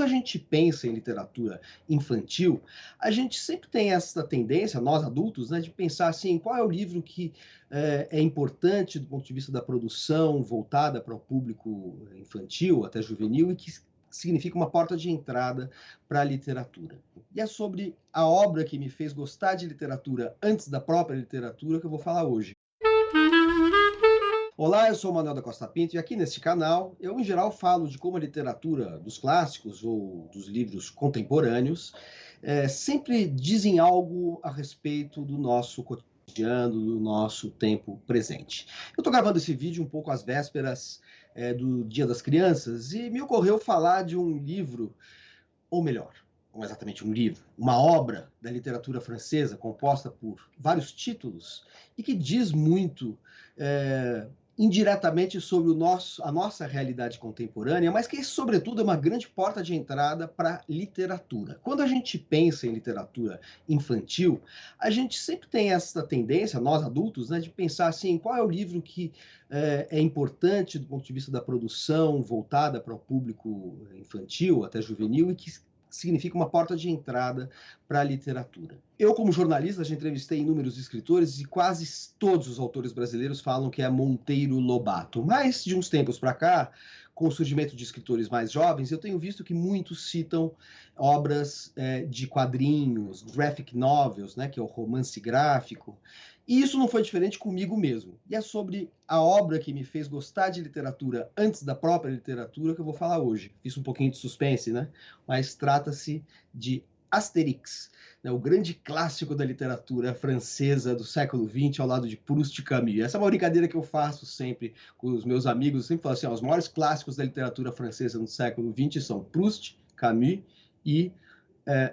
a gente pensa em literatura infantil, a gente sempre tem essa tendência, nós adultos, né, de pensar assim, qual é o livro que é importante do ponto de vista da produção voltada para o público infantil, até juvenil, e que significa uma porta de entrada para a literatura. E é sobre a obra que me fez gostar de literatura antes da própria literatura que eu vou falar hoje. Olá, eu sou o Manuel da Costa Pinto e aqui neste canal eu, em geral, falo de como a literatura dos clássicos ou dos livros contemporâneos sempre dizem algo a respeito do nosso cotidiano, do nosso tempo presente. Eu estou gravando esse vídeo um pouco às vésperas do Dia das Crianças e me ocorreu falar de um livro, ou melhor, não exatamente um livro, uma obra da literatura francesa composta por vários títulos e que diz muito indiretamente sobre a nossa realidade contemporânea, mas que, sobretudo, é uma grande porta de entrada para a literatura. Quando a gente pensa em literatura infantil, a gente sempre tem essa tendência, nós adultos, né, de pensar assim, qual é o livro que é importante do ponto de vista da produção voltada para o público infantil, até juvenil, e que significa uma porta de entrada para a literatura. Eu, como jornalista, já entrevistei inúmeros escritores e quase todos os autores brasileiros falam que é Monteiro Lobato. Mas, de uns tempos para cá, com o surgimento de escritores mais jovens, eu tenho visto que muitos citam obras de quadrinhos, graphic novels, né, que é o romance gráfico, e isso não foi diferente comigo mesmo. E é sobre a obra que me fez gostar de literatura antes da própria literatura que eu vou falar hoje. Fiz um pouquinho de suspense, né? Mas trata-se de Astérix, né? O grande clássico da literatura francesa do século XX, ao lado de Proust e Camus. Essa é uma brincadeira que eu faço sempre com os meus amigos. Eu sempre falo assim, os maiores clássicos da literatura francesa no século XX são Proust, Camus e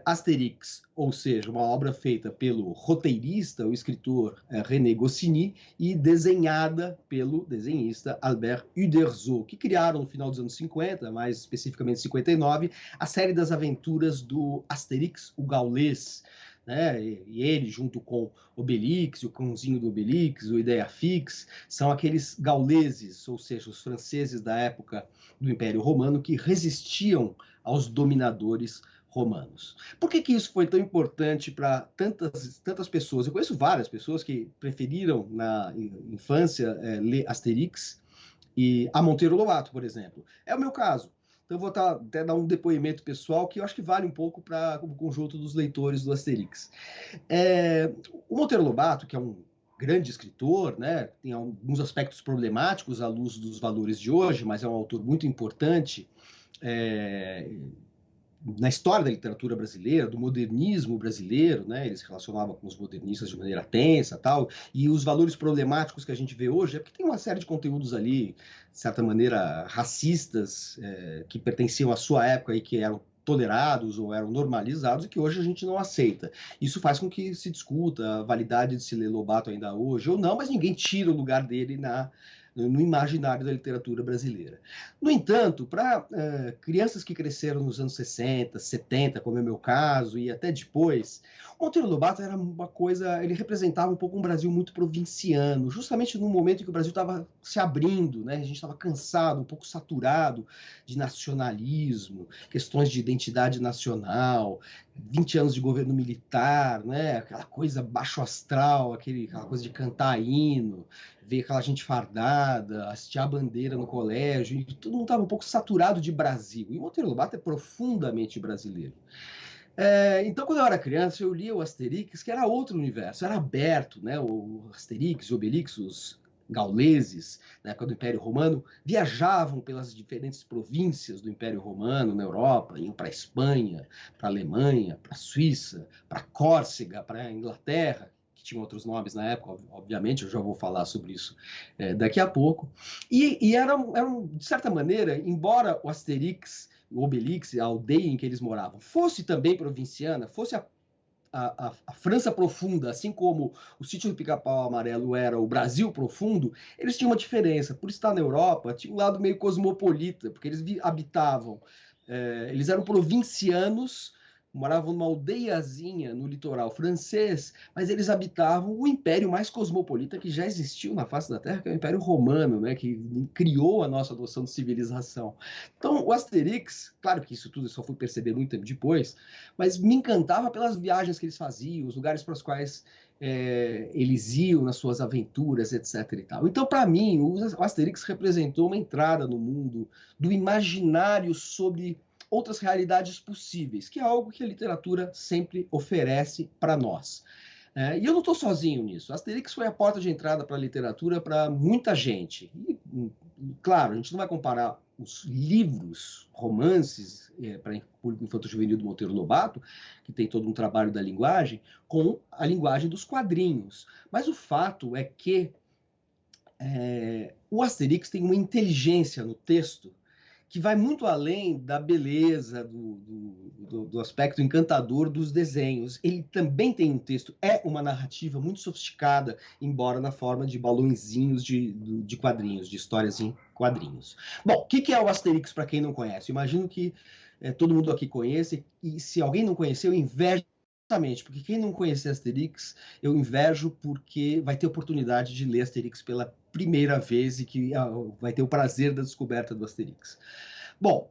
Astérix, ou seja, uma obra feita pelo roteirista, o escritor René Goscinny, e desenhada pelo desenhista Albert Uderzo, que criaram no final dos anos 50, mais especificamente 59, a série das aventuras do Astérix, o gaulês, né? E ele, junto com Obelix, o cãozinho do Obelix, o Idéafix, são aqueles gauleses, ou seja, os franceses da época do Império Romano, que resistiam aos dominadores romanos. Por que isso foi tão importante para tantas pessoas? Eu conheço várias pessoas que preferiram, na infância, ler Astérix e a Monteiro Lobato, por exemplo. É o meu caso. Então eu vou até dar um depoimento pessoal que eu acho que vale um pouco para o conjunto dos leitores do Astérix. O Monteiro Lobato, que é um grande escritor, né, tem alguns aspectos problemáticos à luz dos valores de hoje, mas é um autor muito importante, na história da literatura brasileira, do modernismo brasileiro, né? Ele se relacionava com os modernistas de maneira tensa, tal, e os valores problemáticos que a gente vê hoje é porque tem uma série de conteúdos ali, de certa maneira, racistas, que pertenciam à sua época e que eram tolerados ou eram normalizados e que hoje a gente não aceita. Isso faz com que se discuta a validade de se ler Lobato ainda hoje ou não, mas ninguém tira o lugar dele no imaginário da literatura brasileira. No entanto, para crianças que cresceram nos anos 60, 70, como é o meu caso, e até depois, o Monteiro Lobato era uma coisa, ele representava um pouco um Brasil muito provinciano, justamente no momento em que o Brasil estava se abrindo, né? A gente estava cansado, um pouco saturado de nacionalismo, questões de identidade nacional, 20 anos de governo militar, né? Aquela coisa baixo astral, aquela coisa de cantar hino, ver aquela gente fardada, hastear a bandeira no colégio, e todo mundo estava um pouco saturado de Brasil. E o Monteiro Lobato é profundamente brasileiro. Então, quando eu era criança, eu lia o Astérix, que era outro universo, era aberto, né? O Astérix, o Obelix, os gauleses, na época do Império Romano, viajavam pelas diferentes províncias do Império Romano na Europa, iam para a Espanha, para a Alemanha, para a Suíça, para a Córcega, para a Inglaterra, que tinham outros nomes na época, obviamente, eu já vou falar sobre isso daqui a pouco. E eram, de certa maneira, embora o Astérix, o Obelix, a aldeia em que eles moravam, fosse também provinciana, fosse a França profunda, assim como o Sítio do Pica-Pau Amarelo era o Brasil profundo, eles tinham uma diferença. Por estar na Europa, tinha um lado meio cosmopolita, porque eles habitavam, eles eram provincianos moravam numa aldeiazinha no litoral francês, mas eles habitavam o império mais cosmopolita que já existiu na face da Terra, que é o Império Romano, né, que criou a nossa noção de civilização. Então, o Asterix, claro que isso tudo eu só fui perceber muito tempo depois, mas me encantava pelas viagens que eles faziam, os lugares para os quais eles iam nas suas aventuras, etc. e tal. Então, para mim, o Asterix representou uma entrada no mundo do imaginário sobre outras realidades possíveis, que é algo que a literatura sempre oferece para nós. E eu não estou sozinho nisso. Asterix foi a porta de entrada para a literatura para muita gente. E, claro, a gente não vai comparar os livros, romances para público infanto-juvenil do Monteiro Lobato, que tem todo um trabalho da linguagem, com a linguagem dos quadrinhos. Mas o fato é que o Asterix tem uma inteligência no texto que vai muito além da beleza, do aspecto encantador dos desenhos. Ele também tem um texto, é uma narrativa muito sofisticada, embora na forma de balõezinhos de quadrinhos, de histórias em quadrinhos. Bom, o que é o Asterix para quem não conhece? Imagino que todo mundo aqui conhece, e se alguém não conheceu, eu invejo justamente, porque quem não conhece Asterix, eu invejo porque vai ter oportunidade de ler Asterix pela primeira vez e que vai ter o prazer da descoberta do Asterix. Bom,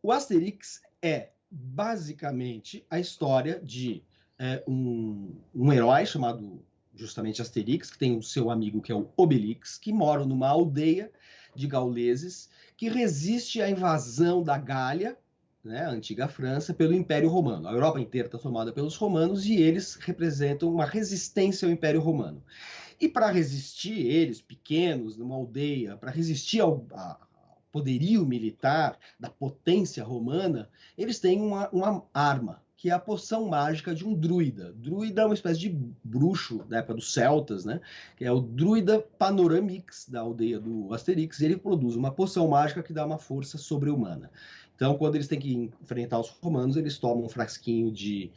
o Asterix é basicamente a história de um herói chamado justamente Asterix, que tem o seu amigo que é o Obelix, que mora numa aldeia de gauleses que resiste à invasão da Gália, né, a antiga França, pelo Império Romano. A Europa inteira está tomada pelos romanos e eles representam uma resistência ao Império Romano. E para resistir, eles, pequenos, numa aldeia, para resistir ao poderio militar da potência romana, eles têm uma arma, que é a poção mágica de um druida. Druida é uma espécie de bruxo da época dos celtas, né? Que é o druida Panoramix, da aldeia do Asterix, e ele produz uma poção mágica que dá uma força sobre-humana. Então, quando eles têm que enfrentar os romanos, eles tomam um frasquinho de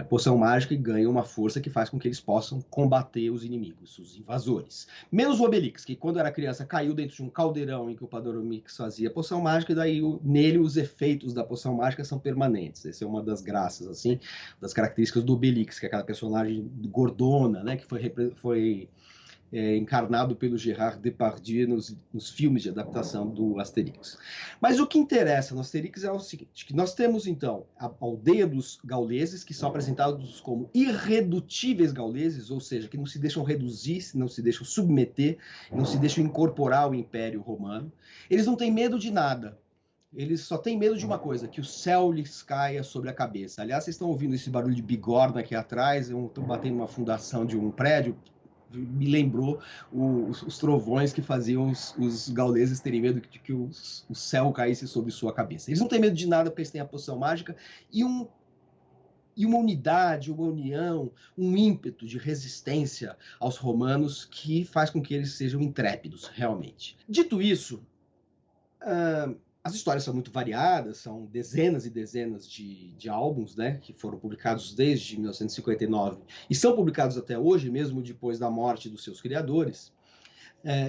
poção mágica e ganham uma força que faz com que eles possam combater os inimigos, os invasores. Menos o Obelix, que quando era criança caiu dentro de um caldeirão em que o Panoramix fazia poção mágica, e daí nele os efeitos da poção mágica são permanentes. Essa é uma das graças, assim, das características do Obelix, que é aquela personagem gordona, né, que foi encarnado pelo Gérard Depardieu nos filmes de adaptação do Asterix. Mas o que interessa no Asterix é o seguinte, que nós temos, então, a aldeia dos gauleses, que são apresentados como irredutíveis gauleses, ou seja, que não se deixam reduzir, não se deixam submeter, não se deixam incorporar ao Império Romano. Eles não têm medo de nada. Eles só têm medo de uma coisa, que o céu lhes caia sobre a cabeça. Aliás, vocês estão ouvindo esse barulho de bigorna aqui atrás, eu estou batendo uma fundação de um prédio, me lembrou os trovões que faziam os gauleses terem medo de que o céu caísse sobre sua cabeça. Eles não têm medo de nada porque eles têm a poção mágica e uma unidade, uma união, um ímpeto de resistência aos romanos que faz com que eles sejam intrépidos, realmente. Dito isso, as histórias são muito variadas, são dezenas e dezenas de álbuns, né, que foram publicados desde 1959 e são publicados até hoje, mesmo depois da morte dos seus criadores.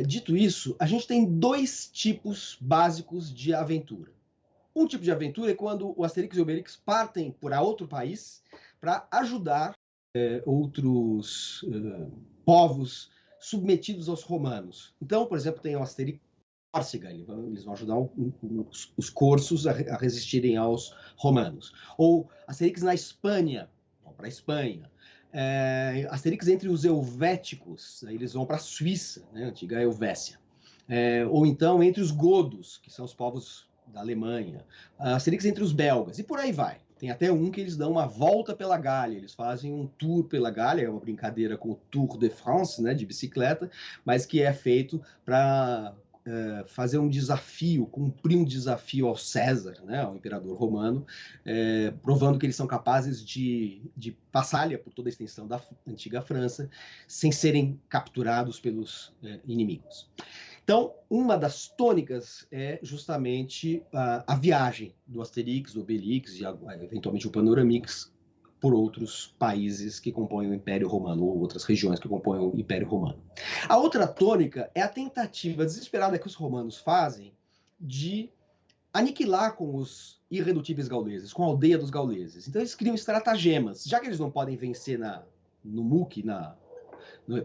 Dito isso, a gente tem dois tipos básicos de aventura. Um tipo de aventura é quando o Asterix e o Obelix partem para outro país para ajudar outros povos submetidos aos romanos. Então, por exemplo, tem o Asterix Córcega, eles vão ajudar os corsos a resistirem aos romanos. Ou Asterix na Espanha, vão para a Espanha. Asterix entre os helvéticos, eles vão para a Suíça, né, antiga Helvécia. Ou então entre os godos, que são os povos da Alemanha. Asterix entre os belgas, e por aí vai. Tem até um que eles dão uma volta pela Gália, eles fazem um tour pela Gália, é uma brincadeira com o Tour de France, né, de bicicleta, mas que é feito para fazer um desafio, cumprir um desafio ao César, né, ao imperador romano, provando que eles são capazes de passar-lhe por toda a extensão da antiga França, sem serem capturados pelos inimigos. Então, uma das tônicas é justamente a viagem do Asterix, do Obelix e eventualmente o Panoramix por outros países que compõem o Império Romano, ou outras regiões que compõem o Império Romano. A outra tônica é a tentativa desesperada que os romanos fazem de aniquilar com os irredutíveis gauleses, com a aldeia dos gauleses. Então eles criam estratagemas. Já que eles não podem vencer no muque,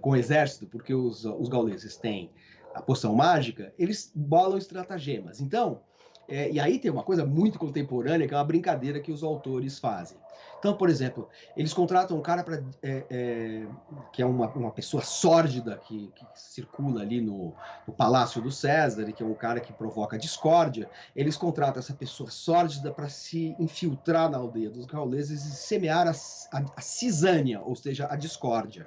com o exército, porque os gauleses têm a poção mágica, eles bolam estratagemas. Então, e aí tem uma coisa muito contemporânea, que é uma brincadeira que os autores fazem. Então, por exemplo, eles contratam um cara que é uma pessoa sórdida que circula ali no Palácio do César, e que é um cara que provoca discórdia. Eles contratam essa pessoa sórdida para se infiltrar na aldeia dos gauleses e semear a cisânia, ou seja, a discórdia.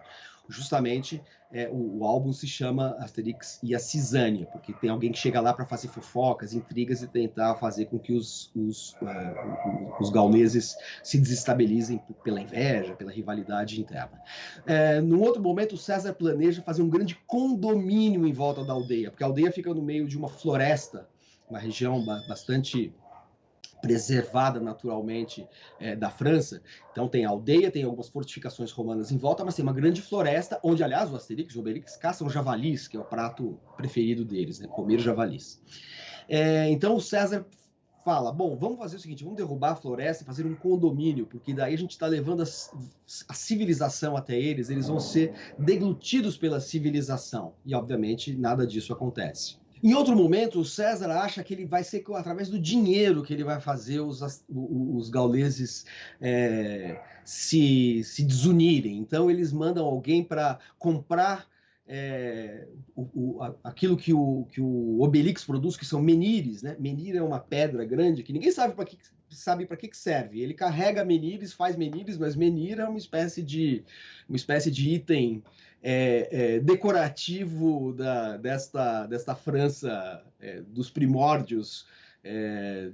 Justamente, o álbum se chama Asterix e a Cisânia, porque tem alguém que chega lá para fazer fofocas, intrigas e tentar fazer com que os gauleses se desestabilizem pela inveja, pela rivalidade interna. Num outro momento, o César planeja fazer um grande condomínio em volta da aldeia, porque a aldeia fica no meio de uma floresta, uma região bastante preservada naturalmente da França. Então tem a aldeia, tem algumas fortificações romanas em volta, mas tem uma grande floresta, onde, aliás, o Asterix e o Obelix caçam javalis, que é o prato preferido deles, né? Comer javalis. Então o César fala, bom, vamos fazer o seguinte, vamos derrubar a floresta e fazer um condomínio, porque daí a gente está levando a civilização até eles, eles vão ser deglutidos pela civilização. E, obviamente, nada disso acontece. Em outro momento, o César acha que ele vai ser através do dinheiro que ele vai fazer os gauleses se desunirem. Então, eles mandam alguém para comprar aquilo que o Obelix produz, que são menires, né? Menir é uma pedra grande que ninguém sabe para que serve. Ele carrega menires, faz menires, mas menir é uma espécie de item decorativo desta França dos primórdios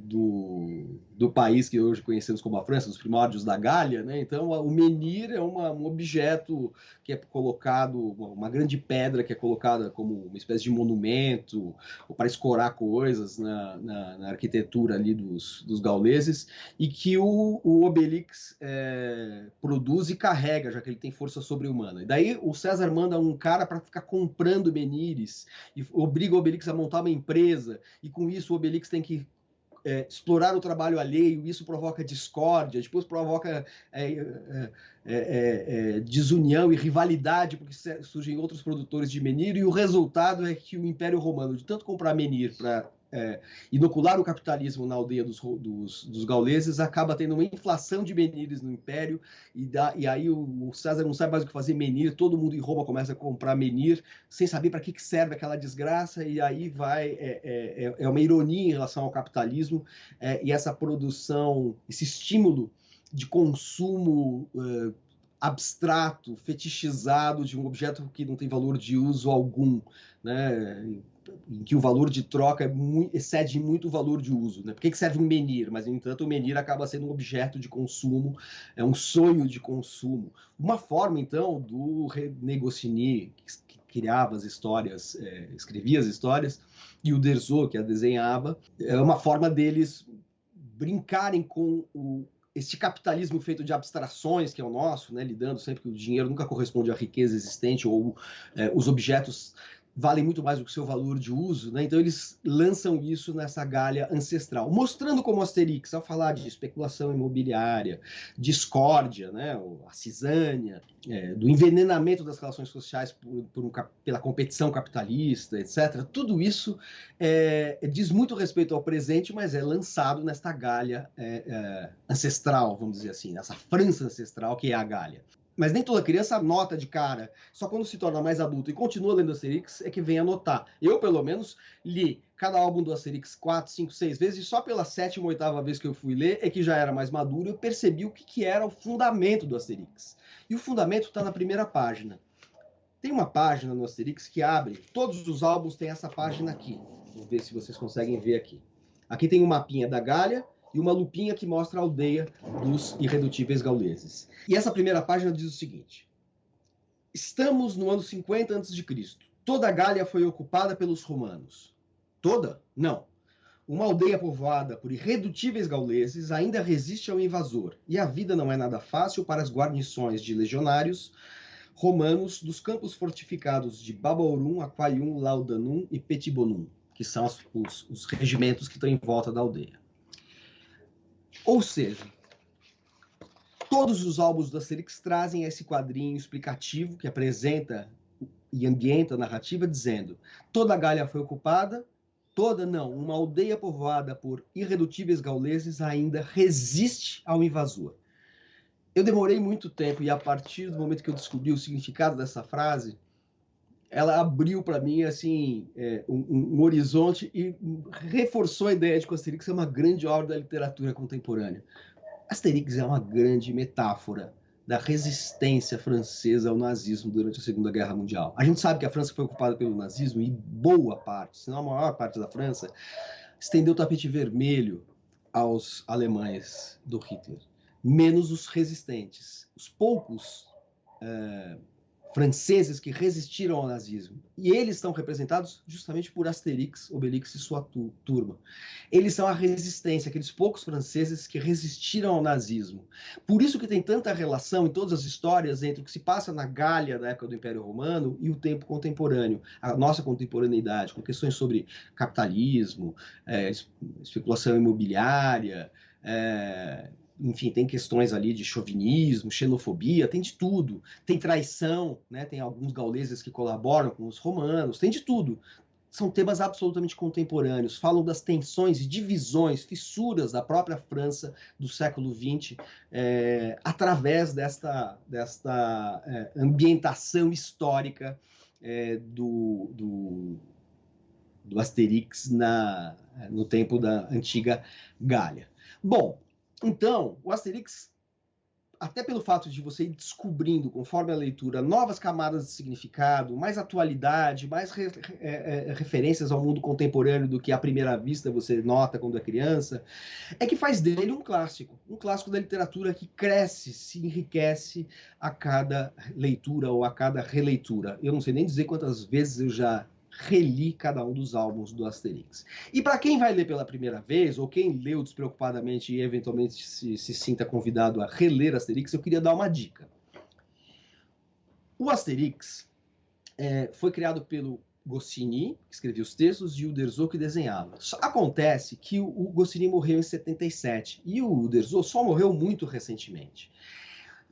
do país que hoje conhecemos como a França, dos primórdios da Gália, né? Então o menir é um objeto que é colocado, uma grande pedra que é colocada como uma espécie de monumento, ou para escorar coisas na arquitetura ali dos gauleses, e que o Obelix produz e carrega, já que ele tem força sobre-humana. E daí o César manda um cara para ficar comprando menires e obriga o Obelix a montar uma empresa, e com isso o Obelix tem que explorar o trabalho alheio, isso provoca discórdia, depois provoca desunião e rivalidade, porque surgem outros produtores de menir, e o resultado é que o Império Romano, de tanto comprar menir para inocular o capitalismo na aldeia dos gauleses, acaba tendo uma inflação de menires no Império, e aí o César não sabe mais o que fazer menir, todo mundo em Roma começa a comprar menir, sem saber para que serve aquela desgraça, e aí é uma ironia em relação ao capitalismo, e essa produção, esse estímulo de consumo abstrato, fetichizado de um objeto que não tem valor de uso algum, né? Em que o valor de troca excede muito o valor de uso. Né? Por que serve um menir? Mas, no entanto, o menir acaba sendo um objeto de consumo, é um sonho de consumo. Uma forma, então, do René Goscinny, que criava as histórias, escrevia as histórias, e o Derzo, que a desenhava, é uma forma deles brincarem com este capitalismo feito de abstrações, que é o nosso, né, lidando sempre que o dinheiro nunca corresponde à riqueza existente, ou os objetos valem muito mais do que o seu valor de uso, né? Então eles lançam isso nessa Gália ancestral, mostrando como Asterix, ao falar de especulação imobiliária, discórdia, né? A cisânia, do envenenamento das relações sociais pela competição capitalista, etc. Tudo isso diz muito respeito ao presente, mas é lançado nesta Gália ancestral, vamos dizer assim, nessa França ancestral que é a Gália. Mas nem toda criança nota de cara. Só quando se torna mais adulto e continua lendo Asterix é que vem a notar. Eu, pelo menos, li cada álbum do Asterix 4, 5, 6 vezes, e só pela 7ª ou 8ª vez que eu fui ler é que já era mais maduro e eu percebi o que era o fundamento do Asterix. E o fundamento está na primeira página. Tem uma página no Asterix que abre, todos os álbuns têm essa página aqui. Vou ver se vocês conseguem ver aqui. Aqui tem um mapinha da Gália e uma lupinha que mostra a aldeia dos irredutíveis gauleses. E essa primeira página diz o seguinte: estamos no ano 50 a.C. Toda a Gália foi ocupada pelos romanos. Toda? Não. Uma aldeia povoada por irredutíveis gauleses ainda resiste ao invasor, e a vida não é nada fácil para as guarnições de legionários romanos dos campos fortificados de Babaurum, Aquaium, Laudanum e Petibonum. que são os regimentos que estão em volta da aldeia. Ou seja, todos os álbuns do Asterix trazem esse quadrinho explicativo que apresenta e ambienta a narrativa dizendo: toda a Gália foi ocupada, toda não, uma aldeia povoada por irredutíveis gauleses ainda resiste ao invasor. Eu demorei muito tempo e a partir do momento que eu descobri o significado dessa frase, ela abriu para mim assim um horizonte e reforçou a ideia de que o Asterix é uma grande obra da literatura contemporânea. Asterix é uma grande metáfora da resistência francesa ao nazismo durante a Segunda Guerra Mundial. A gente sabe que a França foi ocupada pelo nazismo e boa parte, se não a maior parte da França, estendeu o tapete vermelho aos alemães do Hitler, menos os resistentes. Os poucos franceses que resistiram ao nazismo. E eles estão representados justamente por Asterix, Obelix e sua turma. Eles são a resistência, aqueles poucos franceses que resistiram ao nazismo. Por isso que tem tanta relação em todas as histórias entre o que se passa na Gália da época do Império Romano e o tempo contemporâneo, a nossa contemporaneidade, com questões sobre capitalismo, especulação imobiliária, enfim, tem questões ali de chauvinismo, xenofobia, tem de tudo. Tem traição, né? Tem alguns gauleses que colaboram com os romanos, tem de tudo. São temas absolutamente contemporâneos, falam das tensões e divisões, fissuras da própria França do século XX, através desta ambientação histórica do Asterix no tempo da antiga Gália. Bom, então, o Asterix, até pelo fato de você ir descobrindo, conforme a leitura, novas camadas de significado, mais atualidade, mais referências ao mundo contemporâneo do que à primeira vista você nota quando é criança, é que faz dele um clássico da literatura que cresce, se enriquece a cada leitura ou a cada releitura. Eu não sei nem dizer quantas vezes eu já reli cada um dos álbuns do Asterix. E para quem vai ler pela primeira vez, ou quem leu despreocupadamente e eventualmente se sinta convidado a reler Asterix, eu queria dar uma dica. O Asterix foi criado pelo Goscinny, que escrevia os textos, e o Uderzo, que desenhava. Acontece que o Goscinny morreu em 77, e o Uderzo só morreu muito recentemente.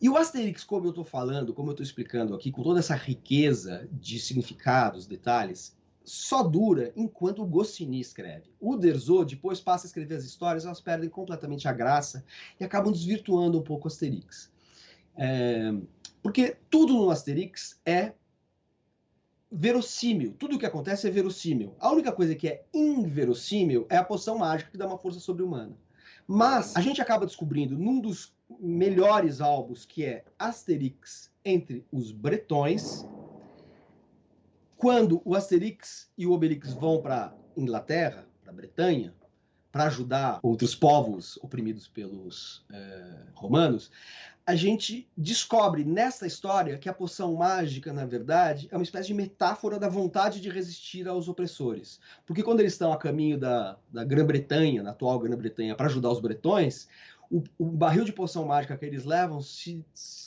E o Asterix, como eu estou falando, como eu estou explicando aqui, com toda essa riqueza de significados, detalhes, só dura enquanto o Goscinny escreve. O Uderzo depois passa a escrever as histórias, elas perdem completamente a graça e acabam desvirtuando um pouco o Asterix. Porque tudo no Asterix é verossímil. Tudo o que acontece é verossímil. A única coisa que é inverossímil é a poção mágica que dá uma força sobre-humana. Mas a gente acaba descobrindo num dos melhores álbuns, que é Asterix entre os Bretões, quando o Asterix e o Obelix vão para Inglaterra, para Bretanha, para ajudar outros povos oprimidos pelos romanos, a gente descobre nessa história que a poção mágica, na verdade, é uma espécie de metáfora da vontade de resistir aos opressores. Porque quando eles estão a caminho da Grã-Bretanha, na atual Grã-Bretanha, para ajudar os bretões, o barril de poção mágica que eles levam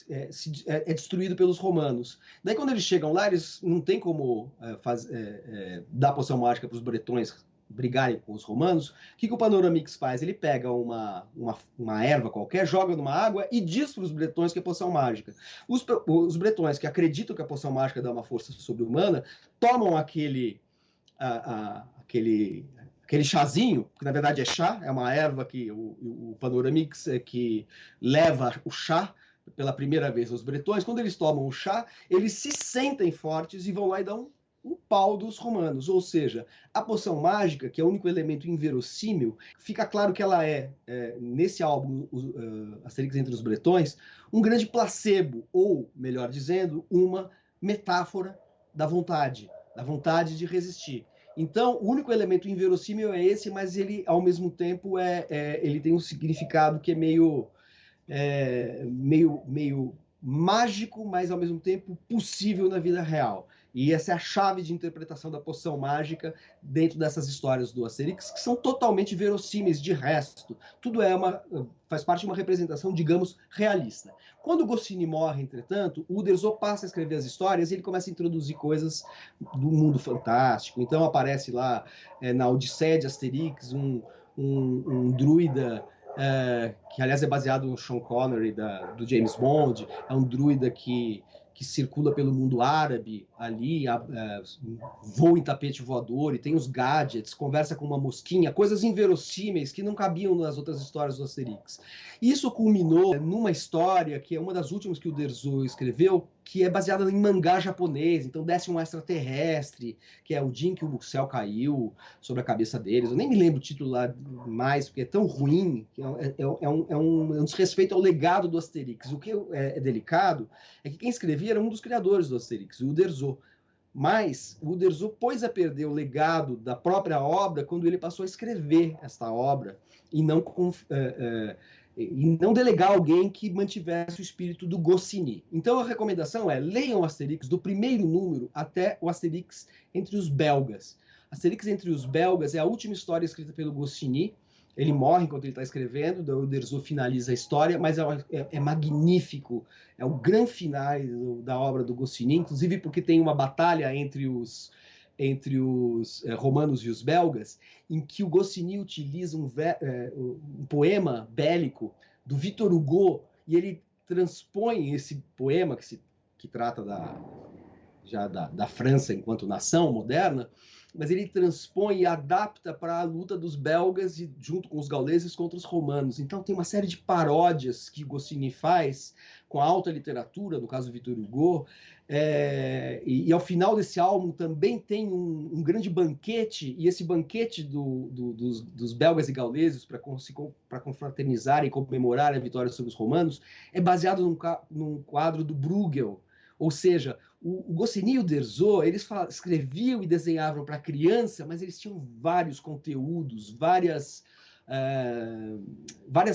é destruído pelos romanos. Daí, quando eles chegam lá, eles não têm como dar poção mágica para os bretões brigarem com os romanos. O que o Panoramix faz? Ele pega uma erva qualquer, joga numa água e diz para os bretões que é poção mágica. Os bretões que acreditam que a poção mágica dá uma força sobre-humana, tomam aquele chazinho, que na verdade é chá, é uma erva que o Panoramix que leva o chá pela primeira vez aos bretões. Quando eles tomam o chá, eles se sentem fortes e vão lá e dão um pau dos romanos. Ou seja, a poção mágica, que é o único elemento inverossímil, fica claro que ela nesse álbum, Asterix entre os Bretões, um grande placebo, ou, melhor dizendo, uma metáfora da vontade de resistir. Então, o único elemento inverossímil é esse, mas ele, ao mesmo tempo, ele tem um significado que é meio mágico, mas, ao mesmo tempo, possível na vida real. E essa é a chave de interpretação da poção mágica dentro dessas histórias do Asterix, que são totalmente verossímeis de resto. Tudo faz parte de uma representação, digamos, realista. Quando Goscinny morre, entretanto, o Uderzo passa a escrever as histórias e ele começa a introduzir coisas do mundo fantástico. Então aparece lá, na Odisseia de Asterix, um druida, que aliás é baseado no Sean Connery do James Bond. É um druida que circula pelo mundo árabe ali, voa em tapete voador e tem os gadgets, conversa com uma mosquinha, coisas inverossímeis que não cabiam nas outras histórias do Asterix. Isso culminou numa história que é uma das últimas que o Uderzo escreveu, que é baseada em mangá japonês. Então desce um extraterrestre, que é o dia em que o céu caiu sobre a cabeça deles. Eu nem me lembro o título lá mais, porque é tão ruim, que é um desrespeito ao legado do Asterix. O que é delicado é que quem escrevia era um dos criadores do Asterix, o Uderzo. Mas o Uderzo pôs a perder o legado da própria obra quando ele passou a escrever esta obra e não delegar alguém que mantivesse o espírito do Goscinny. Então a recomendação é: leiam o Asterix do primeiro número até o Asterix entre os belgas. Asterix entre os belgas é a última história escrita pelo Goscinny. Ele morre enquanto ele está escrevendo, o Uderzo finaliza a história, mas é magnífico. É o grande final da obra do Goscinny, inclusive porque tem uma batalha entre os romanos e os belgas, em que o Goscinny utiliza um poema bélico do Victor Hugo, e ele transpõe esse poema, que trata da França enquanto nação moderna, mas ele transpõe e adapta para a luta dos belgas junto com os gauleses contra os romanos. Então tem uma série de paródias que Goscinny faz com a alta literatura, no caso do Victor Hugo, e ao final desse álbum também tem um grande banquete, e esse banquete dos belgas e gauleses para confraternizar e comemorar a vitória sobre os romanos é baseado num quadro do Bruegel. Ou seja, o Goscinny e o Uderzo, eles escreviam e desenhavam para criança, mas eles tinham vários conteúdos, várias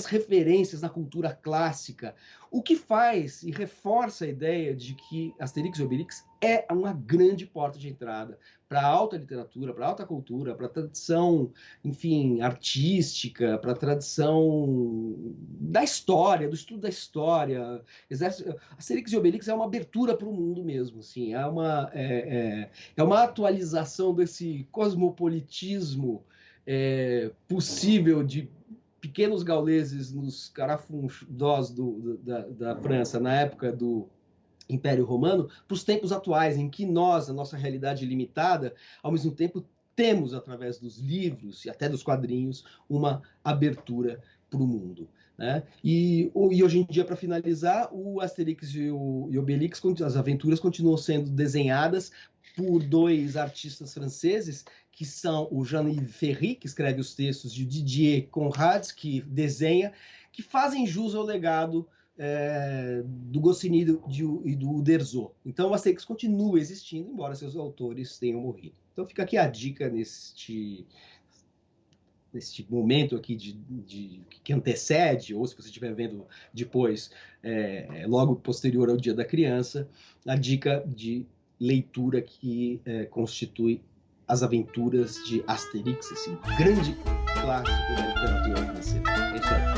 referências na cultura clássica, o que faz e reforça a ideia de que Asterix e Obelix é uma grande porta de entrada para a alta literatura, para a alta cultura, para a tradição, enfim, artística, para a tradição da história, do estudo da história. Asterix e Obelix é uma abertura para o mundo mesmo, assim, é uma atualização desse cosmopolitismo possível de pequenos gauleses nos carafunchós da França na época do Império Romano para os tempos atuais, em que nós, a nossa realidade limitada, ao mesmo tempo temos, através dos livros e até dos quadrinhos, uma abertura para o mundo. Né? E hoje em dia, para finalizar, o Asterix e Obelix, as aventuras continuam sendo desenhadas por dois artistas franceses, que são o Jean-Yves Ferry, que escreve os textos, e o Didier Conrad, que desenha, que fazem jus ao legado do Goscinny e do Uderzo. Então o Asterix continua existindo, embora seus autores tenham morrido. Então fica aqui a dica neste momento aqui que antecede, ou se você estiver vendo depois, logo posterior ao Dia da Criança, a dica de leitura que constitui As Aventuras de Asterix, esse grande clássico da literatura francesa. É isso aí.